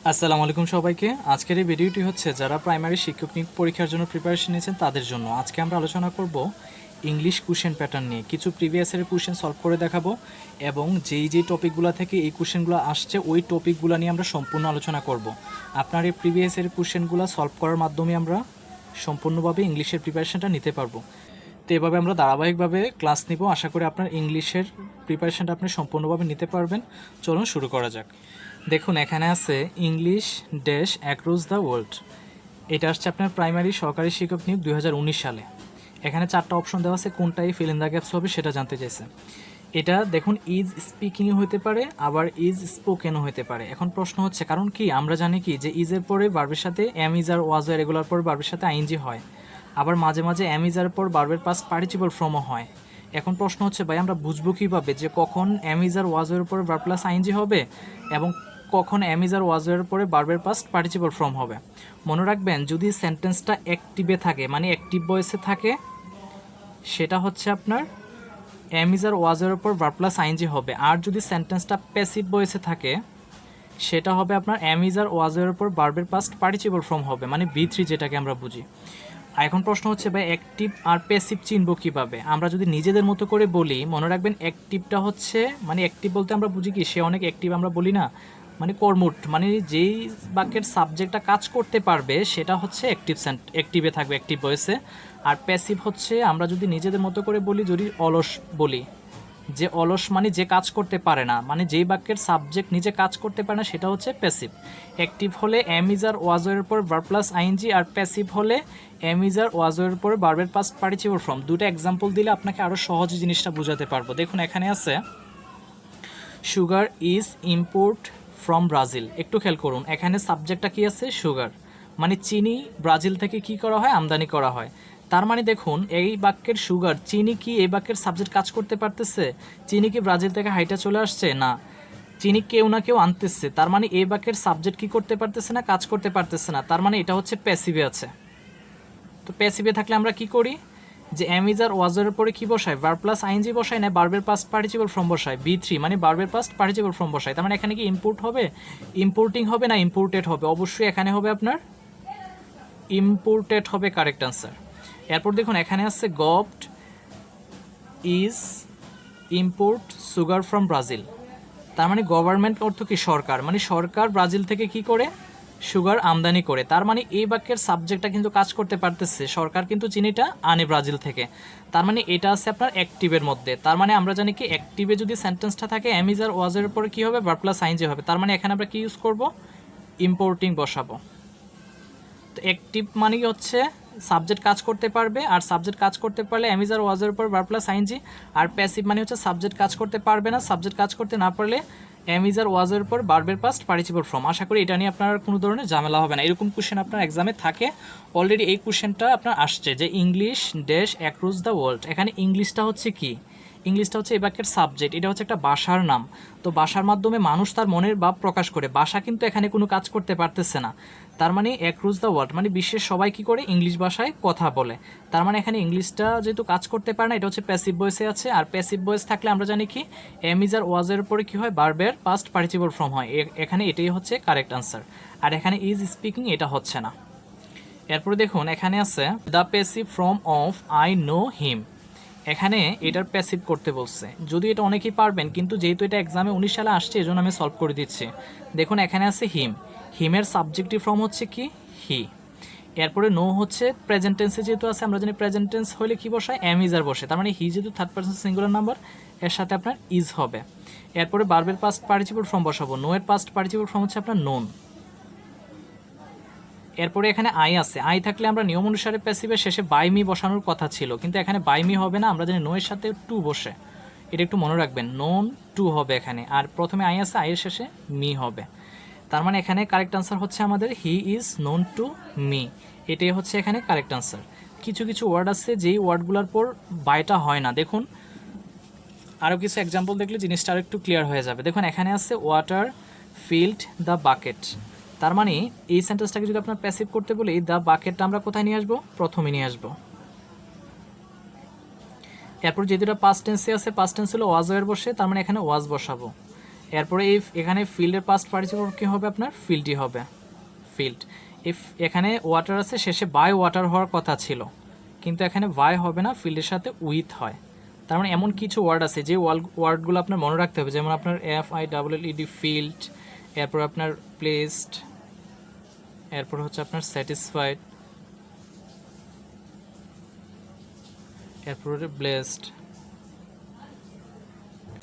আসসালামু আলাইকুম সবাইকে। আজকের এই ভিডিওটি হচ্ছে যারা প্রাইমারি শিক্ষক নিয়োগ পরীক্ষার জন্য প্রিপারেশন নিয়েছেন তাদের জন্য। আজকে আমরা আলোচনা করব ইংলিশ কোশ্চেন প্যাটার্ন নিয়ে। কিছু প্রিভিয়াস ইয়ারের কোশ্চেন সলভ করে দেখাবো এবং যেই টপিকগুলো থেকে এই কোশ্চেনগুলো আসছে ওই টপিকগুলো নিয়ে আমরা সম্পূর্ণ আলোচনা করব। আপনার এই প্রিভিয়াস ইয়ারের কোশ্চেনগুলো সলভ করার মাধ্যমে আমরা সম্পূর্ণভাবে ইংলিশের প্রিপারেশনটা নিতে পারবো। তো এভাবে আমরা ধারাবাহিকভাবে ক্লাস নিব। আশা করি আপনার ইংলিশের প্রিপারেশনটা আপনি সম্পূর্ণভাবে নিতে পারবেন। চলুন শুরু করা যাক। দেখুন এখানে আছে English dash across the world. এটা আসছে আপনার প্রাইমারি সহকারী শিক্ষক নিয়োগ 2019 সালে। এখানে 4টা অপশন দেওয়া আছে, কোনটাই ফিল ইন দ্য গ্যাপস হবে সেটা জানতে চাইছে। এটা দেখুন ইজ স্পিকিংও হতে পারে, আবার ইজ স্পোকেনও হতে পারে। এখন প্রশ্ন হচ্ছে, কারণ কি আমরা জানি কি যে ইজের পরে ভার্বের সাথে এম ইজ আর ওয়াজ এগুলোর পর ভার্বের সাথে আইএনজি হয়, আবার মাঝে মাঝে এম ইজ আর পর ভার্বের পাস্ট পার্টিসিপল ফর্মও হয়। এখন প্রশ্ন হচ্ছে ভাই আমরা বুঝবো কীভাবে যে কখন এম ইজ আর ওয়াজের উপরে ভার্ব প্লাস আইএনজি হবে এবং কখন এম ইজ আর ওয়াজের পরে ভার্বের পাস্ট পার্টিসিপল ফর্ম হবে। মনে রাখবেন যদি সেন্টেন্সটা অ্যাক্টিভে থাকে মানে অ্যাক্টিভ ভয়েসে থাকে সেটা হচ্ছে আপনার এম ইজ আর ওয়াজের উপর ভার্ব প্লাস আইএনজি হবে, আর যদি সেন্টেন্সটা প্যাসিভ ভয়েসে থাকে সেটা হবে আপনার এম ইজ আর ওয়াজের উপর ভার্বের পাস্ট পার্টিসিপল ফর্ম হবে, মানে V3 যেটাকে আমরা বুঝি। এখন প্রশ্ন হচ্ছে ভাই অ্যাক্টিভ আর প্যাসিভ চিনব কীভাবে? আমরা যদি নিজেদের মতো করে বলি, মনে রাখবেন অ্যাক্টিভটা হচ্ছে মানে অ্যাক্টিভ বলতে আমরা বুঝি কি সে অনেক অ্যাক্টিভ আমরা বলি না, মানে কর্মঠ, মানে যেই বাক্যের সাবজেক্টটা কাজ করতে পারবে সেটা হচ্ছে অ্যাক্টিভে থাকবে, অ্যাক্টিভ ভয়েসে। আর প্যাসিভ হচ্ছে আমরা যদি নিজেদের মতো করে বলি, যদি অলস বলি, যে অলস মানে যে কাজ করতে পারে না, মানে যেই বাক্যের সাবজেক্ট নিজে কাজ করতে পারে না সেটা হচ্ছে প্যাসিভ। অ্যাক্টিভ হলে এম ইজ আর ওয়াজের উপর ভার্ব প্লাস আইএনজি, আর প্যাসিভ হলে এম ইজ আর ওয়াজের উপর ভার্বের পাস্ট পার্টিসিপল ফর্ম। দুটো এক্সাম্পল দিলে আপনাকে আরও সহজে জিনিসটা বোঝাতে পারবো। দেখুন এখানে আছে sugar is import from Brazil. একটু খেয়াল করুন এখানে সাবজেক্টটা কি আছে, সুগার, মানে চিনি ব্রাজিল থেকে কি করা হয়, আমদানি করা হয়। তার মানে দেখুন এই বাক্যের সুগার, চিনি কি এই বাক্যের সাবজেক্ট কাজ করতে পারতেছে? চিনি কি ব্রাজিল থেকে হাইটা চলে আসছে? না, চিনি কেউ না কেউ আনতেছে। তার মানে এই বাক্যের সাবজেক্ট কি করতে পারতেছে না, কাজ করতে পারতেছে না। তার মানে এটা হচ্ছে প্যাসিভে আছে। তো প্যাসিভে থাকলে আমরা কি করি যে এম ইজ আর ওয়াজের পরে কি বসায়, ভার্ব প্লাস আইএনজি বসায়, না ভার্বের পাস্ট পার্টিসিপল ফর্ম বসায়, V3 মানে ভার্বের পাস্ট পার্টিসিপল ফর্ম বসায়। তার মানে এখানে কি ইম্পোর্ট হবে, ইম্পোর্টিং হবে, না ইম্পোর্টেড হবে? অবশ্যই এখানে হবে আপনার ইম্পোর্টেড হবে, কারেক্ট আনসার। এরপর দেখুন এখানে আছে govt is import sugar from Brazil. তার মানে গভর্নমেন্ট অর্থ কি, সরকার, মানে সরকার ব্রাজিল থেকে কি করে, সুগার আমদানি করে। তার মানে এই বাক্যের সাবজেক্টটা কিন্তু কাজ করতে পারতেছে, সরকার কিন্তু চিনিটা আনে ব্রাজিল থেকে। তার মানে এটা আছে আপনার অ্যাক্টিভের মধ্যে। তার মানে আমরা জানি কি অ্যাক্টিভে যদি সেন্টেন্সটা থাকে এম ইজ আর ওয়াজের উপরে কী হবে, ভার্ব প্লাস আইএনজি হবে। তার মানে এখানে আমরা কি ইউজ করব, ইম্পোর্টিং বসাবো। তো অ্যাক্টিভ মানে হচ্ছে সাবজেক্ট কাজ করতে পারবে, আর সাবজেক্ট কাজ করতে পারলে এম ইজ আর ওয়াজের উপর ভার্ব প্লাস আইএনজি। আর প্যাসিভ মানে হচ্ছে সাবজেক্ট কাজ করতে পারবে না, সাবজেক্ট কাজ করতে না পারলে এম ইজ আর ওয়াজের উপর ভার্বের পাস্ট পার্টিসিপল ফর্ম। আশা করি এটা নিয়ে আপনার কোনো ধরনের ঝামেলা হবে না। এরকম কোশ্চেন আপনার এক্সামে থাকে, অলরেডি এই কোশ্চেনটা আপনার আসছে যে English dash across the world. এখানে ইংলিশটা হচ্ছে কি, ইংলিশটা হচ্ছে এই বাক্যের সাবজেক্ট, এটা হচ্ছে একটা ভাষার নাম। তো ভাষার মাধ্যমে মানুষ তার মনের ভাব প্রকাশ করে, ভাষা কিন্তু এখানে কোনো কাজ করতে পারতেছে না। তার মানে অ্যাক্রস দ্য ওয়ার্ল্ড মানে বিশ্বের সবাই কী করে, ইংলিশ ভাষায় কথা বলে। তার মানে এখানে ইংলিশটা যেহেতু কাজ করতে পারে না, এটা হচ্ছে প্যাসিভ ভয়েসে আছে। আর প্যাসিভ ভয়েস থাকলে আমরা জানি কি এম ইজ আর ওয়াজের উপরে কী হয়, ভার্বের পাস্ট পার্টিসিপল ফর্ম হয়। এখানে এটাই হচ্ছে কারেক্ট আনসার। আর এখানে ইজ স্পিকিং এটা হচ্ছে না। এরপরে দেখুন এখানে আছে the passive form of I know him. এখানে এটার প্যাসিভ করতে বলছে, যদি এটা অনেকেই পারবেন, কিন্তু যেহেতু এটা এক্সামে 19 সালে আসছে এই জন্য আমি সলভ করে দিচ্ছি। দেখুন এখানে আছে হিম, হিমের সাবজেক্টিভ ফর্ম হচ্ছে কি, হি। এরপরে নো হচ্ছে প্রেজেন্ট টেন্সে যেহেতু আছে, আমরা জানি প্রেজেন্ট টেন্স হলে কি বসায়, এম ইজ আর বসে। তার মানে হি যেহেতু থার্ড পারসন সিঙ্গুলার নাম্বার, এর সাথে আপনার ইজ হবে। এরপরে ভার্বের পাস্ট পার্টিসিপল ফর্ম বসাবো, নো এর পাস্ট পার্টিসিপল ফর্ম হচ্ছে আপনার নোন। এরপরে এখানে আই আছে, আই থাকলে আমরা নিয়ম অনুসারে প্যাসিভের শেষে বাই মি বসানোর কথা ছিল, কিন্তু এখানে বাই মি হবে না, আমরা জানি নো এর সাথে টু বসে, এটা একটু মনে রাখবেন, নোন টু হবে এখানে। আর প্রথমে আই আছে, আইয়ের শেষে মি হবে। তার মানে এখানে কারেক্ট আনসার হচ্ছে আমাদের he is known to me, এটাই হচ্ছে এখানে কারেক্ট আনসার। কিছু কিছু ওয়ার্ড আছে যেই ওয়ার্ডগুলোর পর বাইটা হয় না। দেখুন আরও কিছু এক্সাম্পল দেখলে জিনিসটা আরও একটু ক্লিয়ার হয়ে যাবে। দেখুন এখানে আছে ওয়াটার ফিল্ড দ্য বাকেট। তার মানে এই সেন্টেন্সটাকে যদি আপনার প্যাসিভ করতে বলি, দ্য বাকেটটা আমরা কোথায় নিয়ে আসবো, প্রথমে নিয়ে আসবো। এরপর যেহেতু এটা পাস্ট টেন্সে আছে, পাস্ট টেন্স হলো ওয়াজ এর বসে, তার মানে এখানে ওয়াজ বসাবো। এরপরে এখানে ফিল্ডের পাস্ট পার্টিসিপল কী হবে আপনার? ফিল্ডই হবে, ফিল্ড। এখানে ওয়াটার আছে, শেষে বাই ওয়াটার হওয়ার কথা ছিল, কিন্তু এখানে বাই হবে না, ফিল্ডের সাথে উইথ হয়। তার মানে এমন কিছু ওয়ার্ড আছে যে ওয়ার্ডগুলো আপনার মনে রাখতে হবে, যেমন আপনার FILLED ফিল্ড, এরপর আপনার প্লেসড, এরপর হচ্ছে আপনার স্যাটিসফাইড, এরপরে ব্লেসড,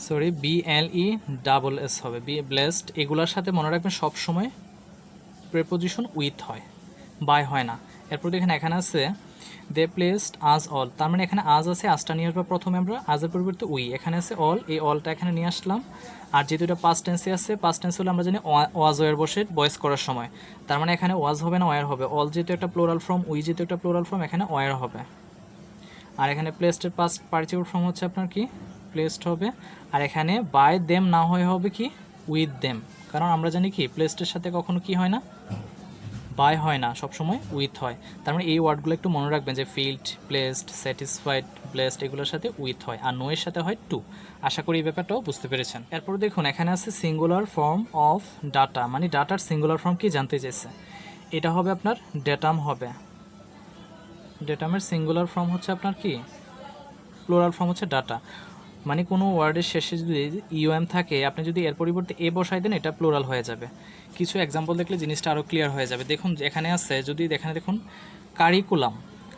সরি BLESS হবে, ব্লেসড। এগুলোর সাথে মনে রাখবেন সবসময় প্রিপোজিশন উইথ হয়, বাই হয় না। এরপর দেখেন এখানে আছে দে প্লেসড আজ অল, তার মানে এখানে আজ আছে, আজটা নিয়ে আসবো প্রথমে আমরা, আজের পরিবর্তে উই, এখানে আছে অল, এই অলটা এখানে নিয়ে আসলাম। আর যেহেতু এটা পাস্ট টেন্সে আছে, পাস্ট টেন্স হলে আমরা জানি ওয়াজ ওয়ার বসে ভয়েস করার সময়, তার মানে এখানে ওয়াজ হবে না, ওয়ার হবে। অল যেহেতু একটা প্লোরাল ফর্ম, উই যেহেতু একটা প্লোরাল ফর্ম, এখানে ওয়ার হবে। আর এখানে প্লেসডের পাস্ট পার্টিসিপল ফর্ম হচ্ছে আপনার কি? প্লেসড হবে। আর এখানে বাই দেম না হয়ে হবে কি? উইথ দেম, কারণ আমরা জানি কি প্লেসডের সাথে কখনো কি হয় না? বাই হয় না, সবসময় উইথ হয়। তার মানে এই ওয়ার্ডগুলো একটু মনে রাখবেন যে ফিল্ড, প্লেসড, স্যাটিসফাইড, ব্লেসড এগুলোর সাথে উইথ হয়, আর নো এর সাথে হয় টু। আশা করি এই ব্যাপারটাও বুঝতে পেরেছেন। এরপর দেখুন এখানে আছে সিঙ্গুলার ফর্ম অফ ডাটা, মানে ডাটার সিঙ্গুলার ফর্ম কি জানতে চাইছে। এটা হবে আপনার ডেটাম হবে। ডেটামের সিঙ্গুলার ফর্ম হচ্ছে আপনার কি? প্লুরাল ফর্ম হচ্ছে ডাটা। মানে কোনো ওয়ার্ডের শেষে যদি ইউএম থাকে, আপনি যদি এর পরিবর্তে এ বসাই দেন, এটা প্লুরাল হয়ে যাবে। কিছু এক্সাম্পল দেখলে জিনিসটা আরও ক্লিয়ার হয়ে যাবে। দেখুন এখানে আছে, যদি এখানে দেখুন কারিকুলাম,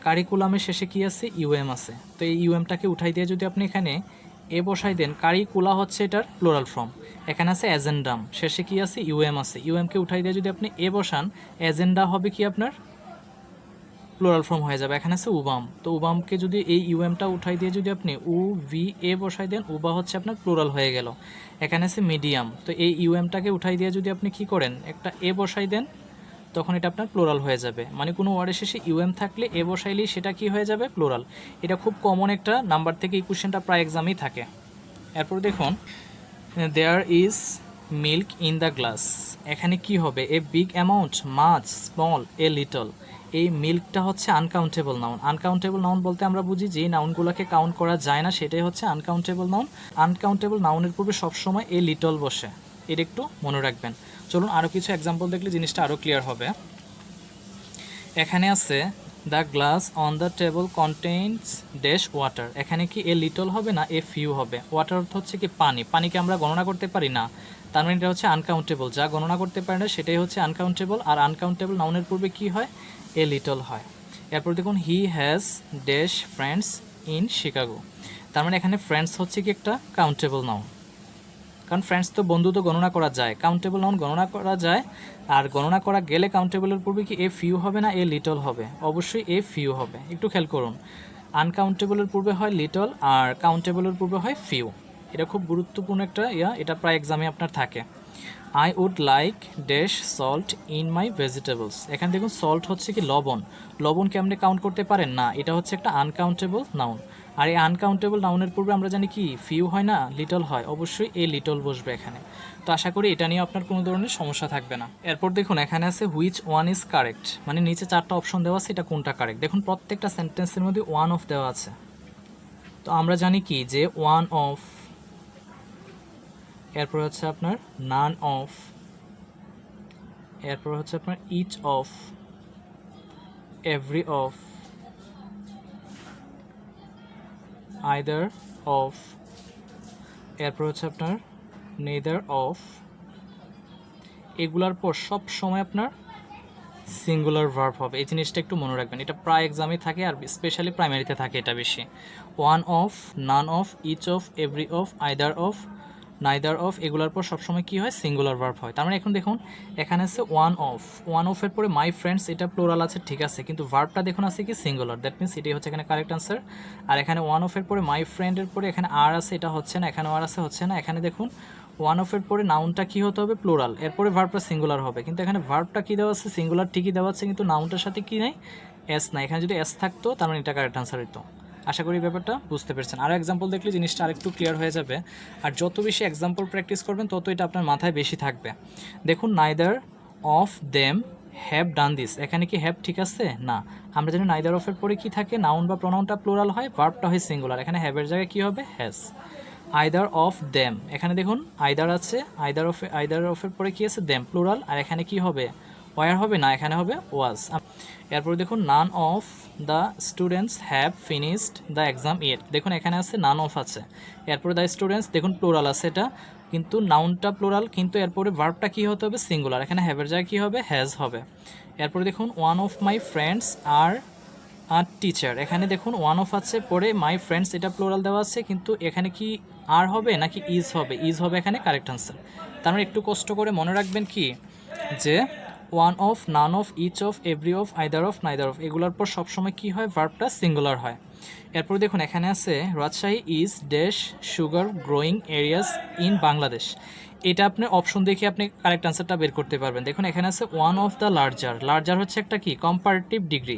কারিকুলামের শেষে কি আছে? ইউএম আছে। তো এই ইউএমটাকে উঠাই দিয়ে যদি আপনি এখানে এ বসাই দেন, কারিকুলা হচ্ছে এটার প্লুরাল ফর্ম। এখানে আছে এজেন্ডাম, শেষে কি আছে? ইউএম আছে। ইউএমকে উঠাই দিয়ে যদি আপনি এ বসান, এজেন্ডা হবে কি আপনার? প্লুরাল ফর্ম হয়ে যাবে। এখানে আছে উবাম, তো উবামকে যদি এই ইউএমটা উঠাই দিয়ে যদি আপনি UVA বসাই দেন, উবা হচ্ছে আপনার প্লুরাল হয়ে গেল। এখানে আছে মিডিয়াম, তো এই ইউএমটাকে উঠাই দিয়ে যদি আপনি কি করেন, একটা এ বসাই দেন, তখন এটা আপনার প্লুরাল হয়ে যাবে। মানে কোনো ওয়ার্ডের শেষে ইউএম থাকলে এ বসাইলেই সেটা কি হয়ে যাবে? প্লুরাল। এটা খুব কমন একটা নাম্বার থেকে এই কোশ্চেনটা প্রায় এক্সামেই থাকে। এরপর দেখুন there is milk in the glass, এখানে কি হবে? A big amount, much, small, a little. এই মিল্কটা হচ্ছে আনকাউন্টেবল নাউন। আনকাউন্টেবল নাউন বলতে আমরা বুঝি যে নাউনগুলোকে কাউন্ট করা যায় না, সেটাই হচ্ছে আনকাউন্টেবল নাউন। আনকাউন্টেবল নাউনের পূর্বে সবসময় এ লিটল বসে, এটা একটু মনে রাখবেন। চলুন আরও কিছু এক্সাম্পল দেখলে জিনিসটা আরও ক্লিয়ার হবে। এখানে আছে the glass on the table contains dash water, এখানে কি এ লিটল হবে না এ ফিউ হবে? ওয়াটার অর্থ হচ্ছে কি পানি, পানিকে আমরা গণনা করতে পারি না, তার মানে এটা হচ্ছে আনকাউন্টেবল। যা গণনা করতে পারে না সেটাই হচ্ছে আনকাউন্টেবল। আর আনকাউন্টেবল নাউনের পূর্বে কি হয়? এ লিটল হয়। এরপর দেখুন he has dash friends in Chicago, তার মানে এখানে ফ্রেন্ডস হচ্ছে কি একটা কাউন্টেবল নাউন, কারণ ফ্রেন্ডস তো বন্ধু, তো গণনা করা যায়, কাউন্টেবল নাউন গণনা করা যায়। আর গণনা করা গেলে কাউন্টেবলের পূর্বে কি এ ফিউ হবে না এ লিটল হবে? অবশ্যই এ ফিউ হবে। একটু খেয়াল করুন, আনকাউন্টেবলের পূর্বে হয় লিটল আর কাউন্টেবলের পূর্বে হয় ফিউ। এটা খুব গুরুত্বপূর্ণ একটা এটা প্রায় এক্সামে আপনার থাকে। I would like dash salt in my vegetables, এখানে দেখুন সল্ট হচ্ছে কি লবণ, লবণকে আপনি কাউন্ট করতে পারেন না, এটা হচ্ছে একটা আনকাউন্টেবল নাউন। আর এই আনকাউন্টেবল নাউনের পূর্বে আমরা জানি কি ফিউ হয় না লিটল হয়, অবশ্যই এই লিটল বসবে এখানে। তো আশা করি এটা নিয়ে আপনার কোনো ধরনের সমস্যা থাকবে না। এরপর দেখুন এখানে আছে হুইচ ওয়ান ইজ কারেক্ট, মানে নিচে চারটা অপশন দেওয়া আছে, এটা কোনটা কারেক্ট। দেখুন প্রত্যেকটা সেন্টেন্সের মধ্যে ওয়ান অফ দেওয়া আছে, তো আমরা জানি কি যে ওয়ান অফ, এরপর হচ্ছে আপনার নান অফ, এরপর হচ্ছে আপনার each of, every of, either of, এরপর হচ্ছে আপনার নেদার অফ। এগুলার পর সব সময় আপনার সিঙ্গুলার ভার্ব হবে, এই জিনিসটা একটু মনে রাখবেন। এটা প্রায় এক্সামে থাকে, আর স্পেশালি প্রাইমারিতে থাকে এটা বেশি। One of, none of, each of, every of, either of, neither of, এগুলোর পর সবসময় কী হয়? সিঙ্গুলার ভার্ব হয়। তার মানে এখন দেখুন এখানে আছে ওয়ান অফ, ওয়ান অফের পরে মাই ফ্রেন্ডস, এটা প্লোরাল আছে ঠিক আছে, কিন্তু ভার্বটা দেখুন আছে কি সিঙ্গুলার, দ্যাট মিনস এটাই হচ্ছে এখানে কারেক্ট আনসার। আর এখানে ওয়ান অফের পরে মাই ফ্রেন্ডের পরে এখানে আর আছে, এটা হচ্ছে না, এখানে আর আছে, হচ্ছে না। এখানে দেখুন ওয়ান অফের পরে নাউনটা কী হতে হবে? প্লোরাল, এরপরে ভার্বটা সিঙ্গুলার হবে, কিন্তু এখানে ভার্বটা কী দেওয়া আছে? সিঙ্গুলার ঠিকই দেওয়া আছে, কিন্তু নাউনটার সাথে কী নাই? এস নাই। এখানে যদি এস থাকতো তার মানে এটা কারেক্ট আনসার হতো। আশা করি ব্যাপারটা বুঝতে পেরেছেন। আরও এক্সাম্পল দেখলে জিনিসটা আরেকটু ক্লিয়ার হয়ে যাবে। আর যত বেশি এক্সাম্পল প্র্যাকটিস করবেন তত এটা আপনার মাথায় বেশি থাকবে। দেখুন neither of them have done this, এখানে কি হ্যাভ ঠিক আছে? না। আমরা জানি নাইদার অফের পরে কি থাকে? নাউন বা প্রনাউনটা প্লুরাল হয়, ভার্বটা হয় সিঙ্গুলার, এখানে হ্যাভের জায়গায় কী হবে? হ্যাজ। আইদার অফ দেম, এখানে দেখুন আইদার আছে, আইদার অফের পরে কি আছে দেম প্লুরাল, আর এখানে কি হবে ওয়ার হবে না, এখানে হবে ওয়াজ। এরপর দেখুন none of the students have finished the exam yet, দেখুন এখানে আছে নান অফ আছে, এরপরে দ্য স্টুডেন্টস দেখুন প্লুরাল আছে, এটা কিন্তু নাউনটা প্লুরাল, কিন্তু এরপরে ভার্বটা কী হতে হবে সিঙ্গুলার, এখানে হ্যাভের জায়গায় কী হবে হ্যাজ হবে। এরপরে দেখুন one of my friends are are teacher, এখানে দেখুন ওয়ান অফ আছে, পরে মাই ফ্রেন্ডস এটা প্লোরাল দেওয়া আছে, কিন্তু এখানে কি আর হবে নাকি ইজ হবে, ইজ হবে এখানে কারেক্ট আনসার। তার মানে একটু কষ্ট করে মনে রাখবেন কি যে one of, none of, each of, every of, either of, neither of, এগুলোর পর সবসময় কী হয় ভার্বটা সিঙ্গুলার হয়। এরপর দেখুন এখানে আছে Rajshahi is dash sugar growing areas in Bangladesh, এটা আপনি অপশন দেখে আপনি কারেক্ট আনসারটা বের করতে পারবেন। দেখুন এখানে আছে one of the larger, larger হচ্ছে একটা কি কম্পারেটিভ ডিগ্রি,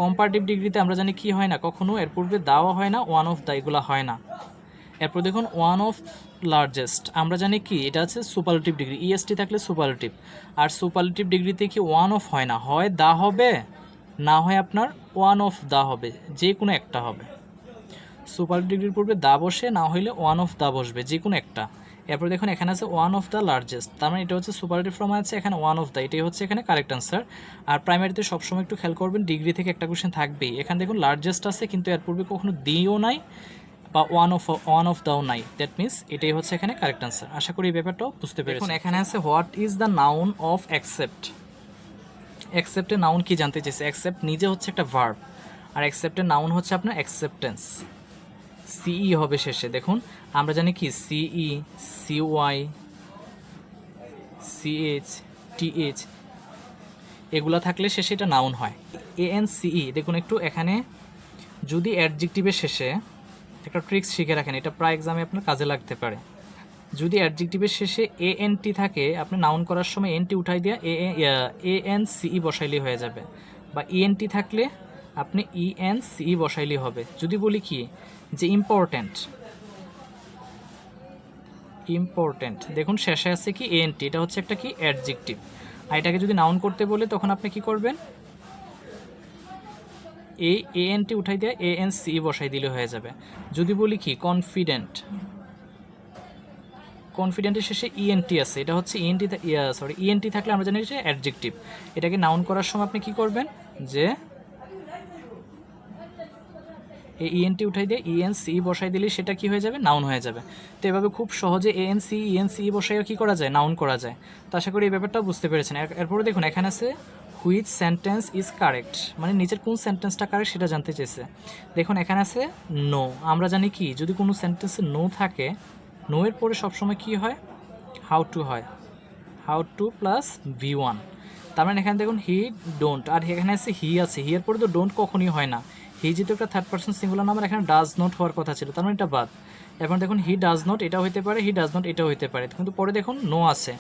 কম্পারেটিভ ডিগ্রিতে আমরা জানি কি হয় না কখনো এর পূর্বে দেওয়া হয় না, ওয়ান অফ দ্য এগুলো হয় না। এরপর দেখুন ওয়ান অফ লার্জেস্ট, আমরা জানি কি এটা আছে সুপারলেটিভ ডিগ্রি, ইএসটি থাকলে সুপারলেটিভ, আর সুপারলেটিভ ডিগ্রিতে কি ওয়ান অফ হয় না, হয় দা হবে, না হয় আপনার ওয়ান অফ দা হবে, যে কোনো একটা হবে। সুপারলেটিভ ডিগ্রির পূর্বে দা বসে, না হইলে ওয়ান অফ দা বসবে, যে কোনো একটা। এরপর দেখুন এখানে আছে ওয়ান অফ দ্য লার্জেস্ট, তার মানে এটা হচ্ছে সুপারলেটিভ ফর্ম আছে, এখানে ওয়ান অফ দ্য, এটাই হচ্ছে এখানে কারেক্ট আনসার। আর প্রাইমারিতে সবসময় একটু খেয়াল করবেন ডিগ্রি থেকে একটা কোশ্চেন থাকবেই, এখানে দেখুন লার্জেস্ট আছে কিন্তু এর পূর্বে কখনো দিও নাই বা ওয়ান অফ দাও নাই, দ্যাট মিনস এটাই হচ্ছে এখানে কারেক্ট আনসার। আশা করি এই ব্যাপারটাও বুঝতে পেরেছেন। এখন এখানে আছে what is the noun of accept, অ্যাকসেপ্টের নাউন কি জানতে চাইছে, অ্যাকসেপ্ট নিজে হচ্ছে একটা ভার্ব, আর অ্যাকসেপ্টের নাউন হচ্ছে আপনার অ্যাকসেপ্টেন্স, সিই হবে শেষে। দেখুন আমরা জানি কি সিই, সিওয়াই, সিএইচ, টিএইচ এগুলো থাকলে শেষে এটা নাউন হয়। এএনসিই দেখুন একটু এখানে যদি অ্যাডজেক্টিভের শেষে একটা ট্রিক্স শিখে রাখেন, এটা প্রায় এক্সামে আপনার কাজে লাগতে পারে। যদি অ্যাডজেক্টিভের শেষে এএনটি থাকে, আপনি নাউন করার সময় এনটি উঠাই দিয়ে এএনসিই বসাইলেই হয়ে যাবে, বা ইএনটি থাকলে আপনি ইএনসিই বসাইলেই হবে। যদি বলি কি যে ইম্পর্ট্যান্ট, ইম্পর্ট্যান্ট দেখুন শেষে আছে কি এএনটি, এটা হচ্ছে একটা কি অ্যাডজেক্টিভ, আর এটাকে যদি নাউন করতে বলে তখন আপনি কি করবেন এএনটি উঠাই দিয়ে এএনসি বসাই দিলে হয়ে যাবে। যদি বলি কি কনফিডেন্ট, কনফিডেন্টের শেষে ইএনটি আছে, এটা হচ্ছে ইএনটি ইএনটি থাকলে আমরা জানি যে অ্যাডজেক্টিভ, এটাকে নাউন করার সময় আপনি কি করবেন যে এই ইএনটি উঠাই দিয়ে ইএনসি বসাই দিলে সেটা কি হয়ে যাবে নাউন হয়ে যাবে। তো এভাবে খুব সহজে এএনসি ইএনসি বসাইও কি করা যায় নাউন করা যায়। তো আশা করি এই ব্যাপারটাও বুঝতে পেরেছেন। এরপরে দেখুন এখানে আছে হুইচ সেন্টেন্স ইজ কারেক্ট, মানে নিচের কোন সেন্টেন্সটা কারেক্ট সেটা জানতে চেয়েছে। দেখুন এখানে আছে নো, আমরা জানি কি যদি কোনো সেন্টেন্সে নো থাকে, নো এর পরে সবসময় কি হয় হাউ টু হয়, হাউ টু প্লাস V1, তার মানে এখানে দেখুন হি ডোন্ট, আর এখানে আছে হি আছে, হি এর পরে তো ডোন্ট কখনই হয় না, হি যেহেতু একটা থার্ড পার্সন সিঙ্গুলার নাম্বার, এখানে ডাজ নট হওয়ার কথা ছিল, তার মানে এটা বাদ। এখন দেখুন হি ডাজ নট এটা হইতে পারে, হি ডাজ নট এটাও হইতে পারে, কিন্তু পরে দেখুন নো আছে,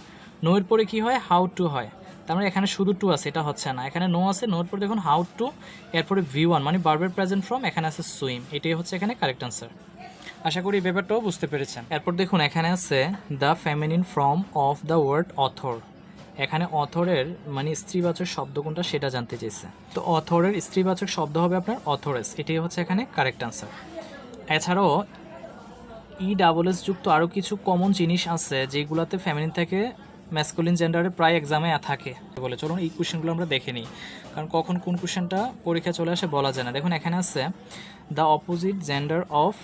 নো এর পরে কি হয় হাউ টু হয়, তার মানে এখানে শুধু টু আছে এটা হচ্ছে না, এখানে নো আছে, নোর পরে দেখুন হাউ টু, এরপরে V1 মানে ভার্বের প্রেজেন্ট ফর্ম, এখানে আছে সুইম, এটাই হচ্ছে এখানে কারেক্ট আনসার। আশা করি এই ব্যাপারটাও বুঝতে পেরেছেন। এরপর দেখুন এখানে আছে the feminine form of the word author, এখানে অথরের মানে স্ত্রীবাচক শব্দ কোনটা সেটা জানতে চেয়েছে। তো অথরের স্ত্রীবাচক শব্দ হবে আপনার অথরেস, এটাই হচ্ছে এখানে কারেক্ট আনসার। এছাড়াও ESS যুক্ত আরও কিছু কমন জিনিস আছে যেগুলোতে ফেমিনিন থেকে ম্যাসকুলিন জেন্ডারে প্রায় এক্সামে থাকে বলে, চলুন এই কোশ্চেনগুলো আমরা দেখে নিই, কারণ কখন কোন কোশ্চেনটা পরীক্ষা চলে আসে বলা যায় না। দেখুন এখানে আছে the opposite gender of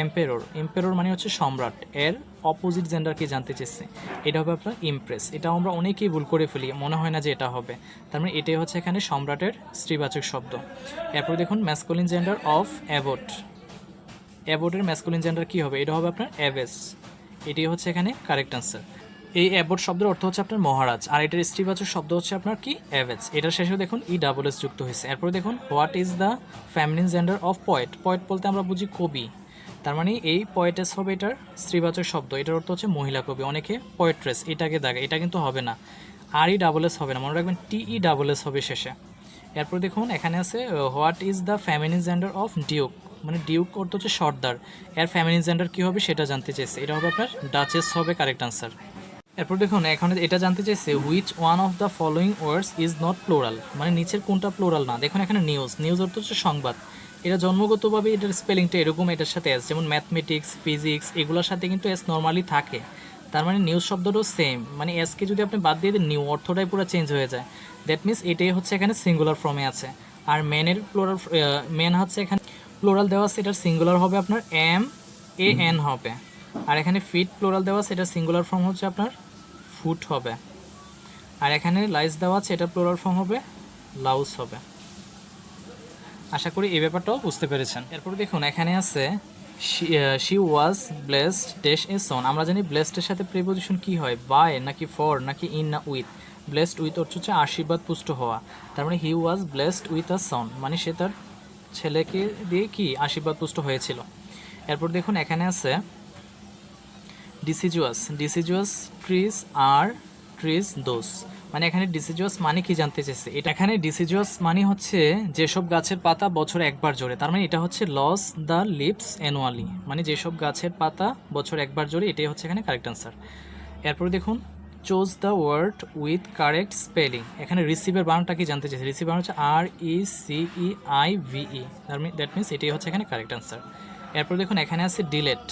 emperor, emperor মানে হচ্ছে সম্রাট, এর অপোজিট জেন্ডারকে জানতে চেয়েছে, এটা হবে আপনার ইমপ্রেস, এটা আমরা অনেকেই ভুল করে ফেলি, মনে হয় না যে এটা হবে, তার মানে এটাই হচ্ছে এখানে সম্রাটের স্ত্রীবাচক শব্দ। এরপর দেখুন ম্যাসকুলিন জেন্ডার অফ অ্যাবট, অ্যাবটের ম্যাসকুলিন জেন্ডার কী হবে, এটা হবে আপনার অ্যাবেস, এটাই হচ্ছে এখানে কারেক্ট আনসার। এই অ্যাবট শব্দের অর্থ হচ্ছে আপনার মহারাজ, আর এটার স্ত্রীবাচক শব্দ হচ্ছে আপনার কি অ্যাভেজ, এটার শেষেও দেখুন ESS যুক্ত হয়েছে। এরপরে দেখুন what is the feminine gender of poet, poet বলতে আমরা বুঝি কবি, তার মানে এই পোয়েটেস হবে এটার স্ত্রীবাচক শব্দ, এটার অর্থ হচ্ছে মহিলা কবি, অনেকে পোয়েট্রেস এটাকে দাগে, এটা কিন্তু হবে না, RESS হবে না, মনে রাখবেন TESS হবে শেষে। এরপর দেখুন এখানে আছে what is the feminine gender of Duke, মানে ডিউক অর্থ হচ্ছে সর্দার, এর ফেমিনিন জেন্ডার কী হবে সেটা জানতে চাইছে, এটা হবে আপনার ডাচেস হবে কারেক্ট আনসার। এরপর দেখুন এখানে এটা জানতে চাইছে which one of the following words is not plural, মানে নিচের কোনটা প্লোরাল না। দেখুন এখানে নিউজ, নিউজ অর্থ হচ্ছে সংবাদ, এটা জন্মগতভাবে এটার স্পেলিংটা এরকম, এটার সাথে এস, যেমন ম্যাথমেটিক্স, ফিজিক্স এগুলোর সাথে কিন্তু এস নর্মালি থাকে। তার মানে নিউজ শব্দটাও সেম, মানে এসকে যদি আপনি বাদ দিয়ে দেন নিউ অর্থটাই পুরো চেঞ্জ হয়ে যায়। দ্যাট মিনস এটাই হচ্ছে এখানে সিঙ্গুলার ফর্মে আছে। আর ম্যানের প্লোরাল, ম্যান হচ্ছে এখানে প্লোরাল দেওয়া আছে, এটার সিঙ্গুলার হবে আপনার MAN হবে। আর এখানে ফিট প্লোরাল দেওয়া আছে, এটার সিঙ্গুলার ফর্ম হচ্ছে আপনার ফুট হবে। আর এখানে লাইস দেওয়া আছে, এটা প্লোরাল ফর্ম হবে লাউস হবে। আশা করি এই ব্যাপারটাও বুঝতে পেরেছেন। এরপর দেখুন এখানে আছে she was blessed dash a son. আমরা জানি ব্লেসডের সাথে প্রিপোজিশন কি হয়, বাই নাকি ফর নাকি ইন না উইথ। ব্লেসড উইথ অর্থ হচ্ছে আশীর্বাদ পুষ্ট হওয়া। তার মানে হি ওয়াজ ব্লেসড উইথ আ সন, মানে সে তার ছেলেকে দিয়ে কি আশীর্বাদ পুষ্ট হয়েছিল। এরপর দেখুন এখানে আছে ডিসিজুয়াস। ডিসিজুয়াস ট্রিজ আর ট্রিজ দোস, মানে এখানে ডিসিজুয়াস মানে কি জানতে চেয়েছে। এটা এখানে ডিসিজুয়াস মানে হচ্ছে যেসব গাছের পাতা বছরে একবার জোরে, তার মানে এটা হচ্ছে লস দ্য লিভস অ্যানুয়ালি, মানে যেসব গাছের পাতা বছর একবার জোরে, এটাই হচ্ছে এখানে কারেক্ট আনসার। এরপর দেখুন choose the word with correct spelling. এখানে রিসিভের বানানটা কি জানতে চেয়েছে, রিসিভ বানান হচ্ছে RECEIVE, দ্যাট মিনস এটাই হচ্ছে এখানে কারেক্ট আনসার। এরপর দেখুন এখানে আছে ডিলেট।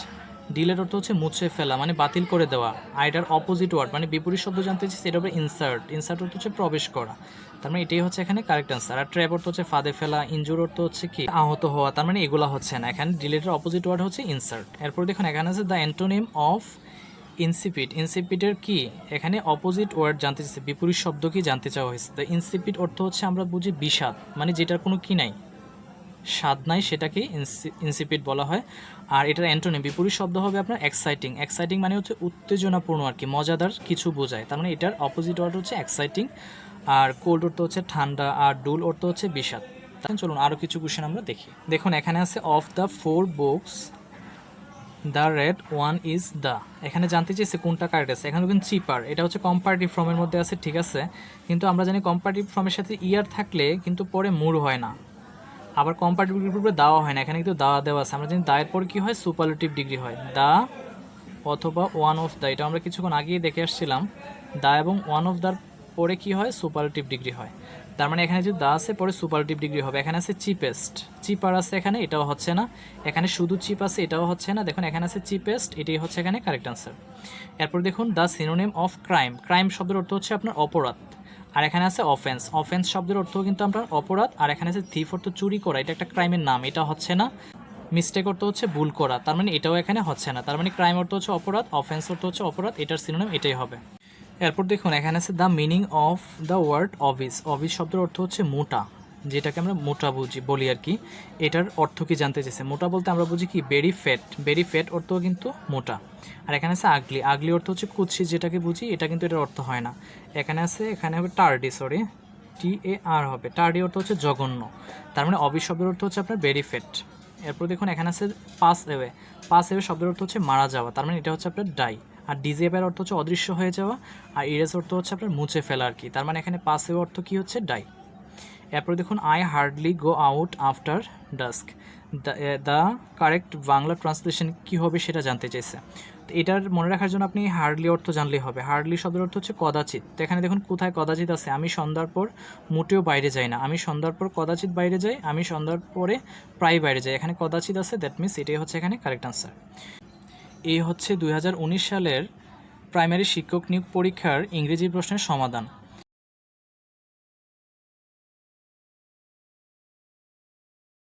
ডিলেট অর্থ হচ্ছে মুছে ফেলা, মানে বাতিল করে দেওয়া। আর এটার অপোজিট ওয়ার্ড মানে বিপরীত শব্দ জানতে চাইছি, এটা হবে ইনসার্ট। ইনসার্ট অর্থ হচ্ছে প্রবেশ করা, তার মানে এটাই হচ্ছে এখানে কারেক্ট আনসার। আর ট্র্যাপ অর্থ হচ্ছে ফাঁদে ফেলা, ইনজুর অর্থ হচ্ছে কি আহত হওয়া, তার মানে এগুলো হচ্ছে না। এখানে ডিলেটের অপোজিট ওয়ার্ড হচ্ছে ইনসার্ট। এরপর দেখুন এখানে আছে দ্য অ্যান্টোনিম অফ ইনসিপিড। ইনসিপিডের কি এখানে অপোজিট ওয়ার্ড জানতে চাইছে, বিপরীত শব্দ কি জানতে চাওয়া হয়েছে। দ্য ইনসিপিড অর্থ হচ্ছে আমরা বুঝি বিষাদ, মানে যেটার কোনো কি নাই, স্বাদ নাই, সেটাকেই ইনসিপিড বলা হয়। আর এটার অ্যান্টোনিম বিপরীত শব্দ হবে আপনার এক্সাইটিং। এক্সাইটিং মানে হচ্ছে উত্তেজনাপূর্ণ আর কি, মজাদার কিছু বোঝায়, তার মানে এটার অপোজিট ওয়ার্ড হচ্ছে এক্সাইটিং। আর কোল্ড অর্থ হচ্ছে ঠান্ডা, আর ডুল অর্থ হচ্ছে বিষাদ। চলুন আরও কিছু কোশ্চেন আমরা দেখি। দেখুন এখানে আছে of the 4 books the red one is the. এখানে জানতে চেয়েছে কোনটা কারেক্ট আছে। এখানে দেখুন চিপার, এটা হচ্ছে কম্পারেটিভ ফর্মের মধ্যে আছে, ঠিক আছে, কিন্তু আমরা জানি কম্পারেটিভ ফর্মের সাথে ইয়ার থাকলে কিন্তু পরে মুড হয় না, আবার কম্পারেটিভ ডিগ্রির উপরে দেওয়া হয় না। এখানে কিন্তু দা দেওয়া আছে, আমরা জানি দায়ের পর কি হয়, সুপারলেটিভ ডিগ্রি হয়, দা অথবা ওয়ান অফ দ্য। এটা আমরা কিছুক্ষণ আগেই দেখে আসছিলাম, দা এবং ওয়ান অফ দার পরে কি হয়, সুপারলেটিভ ডিগ্রি হয়। তার মানে এখানে যদি দা আছে পরে সুপারলেটিভ ডিগ্রি হবে। এখানে আছে চিপেস্ট, চিপার আছে এখানে, এটাও হচ্ছে না। এখানে শুধু চিপ আছে, এটাও হচ্ছে না। দেখুন এখানে আছে চিপেস্ট, এটাই হচ্ছে এখানে কারেক্ট আনসার। এরপর দেখুন the synonym of crime. Crime শব্দের অর্থ হচ্ছে আপনার অপরাধ। আর এখানে আছে অফেন্স। অফেন্স শব্দের অর্থ কিন্তু আপনার অপরাধ। আর এখানে আছে থিফ অর্থ চুরি করা, এটা একটা ক্রাইমের নাম, এটা হচ্ছে না। মিস্টেক অর্থ হচ্ছে ভুল করা, তার মানে এটাও এখানে হচ্ছে না। তার মানে ক্রাইম অর্থ হচ্ছে অপরাধ, অফেন্স অর্থ হচ্ছে অপরাধ, এটার সিনোনিম এটাই হবে। এরপর দেখুন এখানে আছে the meaning of the word obese. Obese শব্দের অর্থ হচ্ছে মোটা, যেটাকে আমরা মোটা বলি আর কি। এটার অর্থ কি জানতে চেয়েছে। মোটা বলতে আমরা বুঝি কি ভেরি ফ্যাট, ভেরি ফ্যাট অর্থ কিন্তু মোটা। আর এখানে আছে আগলি। আগলি অর্থ হচ্ছে কুৎসিত, যেটাকে বুঝি, এটা কিন্তু এটার অর্থ হয় না। এখানে আছে, এখানে হবে টার্ডি, সরি TAR হবে। টার্ডি অর্থ হচ্ছে জঘন্য, তার মানে অবিস শব্দের অর্থ হচ্ছে আপনার ভেরি ফ্যাট। এরপর দেখুন এখানে আছে পাস এওয়ে। পাস এওয়ে শব্দের অর্থ হচ্ছে মারা যাওয়া, তার মানে এটা হচ্ছে আপনার ডাই। আর ডিজেবের অর্থ হচ্ছে অদৃশ্য হয়ে যাওয়া। আর ইরেজ অর্থ হচ্ছে আপনার মুছে ফেলা আর কি, তার মানে এখানে পাস এওয়ে অর্থ কী হচ্ছে, ডাই। এরপর দেখুন I hardly go out after dusk. The correct Bangla translation কী হবে সেটা জানতে চাইছে। তো এটার মনে রাখার জন্য আপনি হার্ডলি অর্থ জানলেই হবে। হার্ডলি শব্দের অর্থ হচ্ছে কদাচিৎ। তো এখানে দেখুন কোথায় কদাচিৎ আছে, আমি সন্ধ্যার পর মোটেও বাইরে যাই না, আমি সন্ধ্যার পর কদাচিৎ বাইরে যাই, আমি সন্ধ্যার পরে প্রায় বাইরে যাই, এখানে কদাচিৎ আছে, দ্যাট মিনস এটাই হচ্ছে এখানে কারেক্ট আনসার। এই হচ্ছে 2019 সালের প্রাইমারি শিক্ষক নিয়োগ পরীক্ষার ইংরেজি প্রশ্নের সমাধান।